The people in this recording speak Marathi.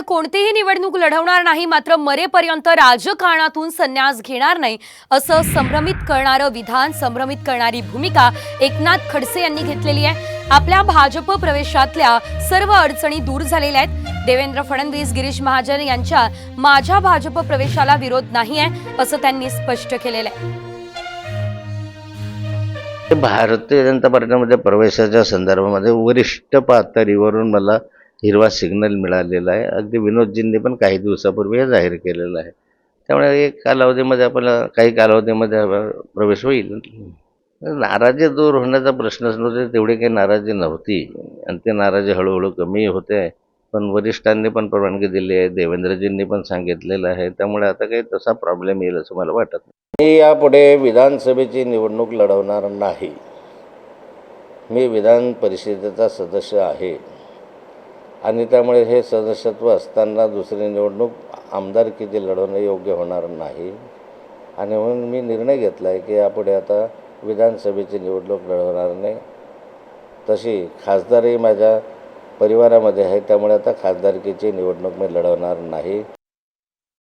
कोणतीही निवडणूक लढवणार नाही, मात्र मरेपर्यंत राजकारणातून संन्यास घेणार नाही असं संभ्रमित करणारं विधान, संभ्रमित करणारी भूमिका एकनाथ खडसे यांनी घेतलेली आहे। आपल्या भाजप प्रवेशातल्या सर्व अडचणी दूर झालेल्या आहेत। देवेंद्र फडणवीस, गिरीश महाजन यांच्या माझ्या भाजप प्रवेशाला विरोध नाही आहे असं त्यांनी स्पष्ट केलेलं आहे। भारतीय जनता पार्टीमध्ये प्रवेशाच्या संदर्भामध्ये वरिष्ठ पातळीवरून मला हिरवा सिग्नल मिळालेला आहे। अगदी विनोदजींनी पण काही दिवसापूर्वी हे जाहीर केलेलं आहे। त्यामुळे एक कालावधीमध्ये आपल्याला काही कालावधीमध्ये प्रवेश होईल। नाराजी दूर होण्याचा प्रश्नच नव्हता, तेवढी काही नाराजी नव्हती आणि ते नाराजी हळूहळू कमी होते। पण वरिष्ठांनी पण परवानगी दिली आहे, देवेंद्रजींनी पण सांगितलेलं आहे। त्यामुळे आता काही तसा प्रॉब्लेम येईल असं मला वाटत नाही। मी यापुढे विधानसभेची निवडणूक लढवणार नाही। मी विधान परिषदेचा सदस्य आहे आणि त्यामुळे हे सदस्यत्व असताना दुसरी निवडणूक आमदारकीची लढवणं योग्य होणार नाही आणि म्हणून मी निर्णय घेतला आहे की यापुढे आता विधानसभेची निवडणूक लढवणार नाही। तशी खासदारही माझ्या परिवारामध्ये आहे, त्यामुळे आता खासदारकीची निवडणूक मी लढवणार नाही।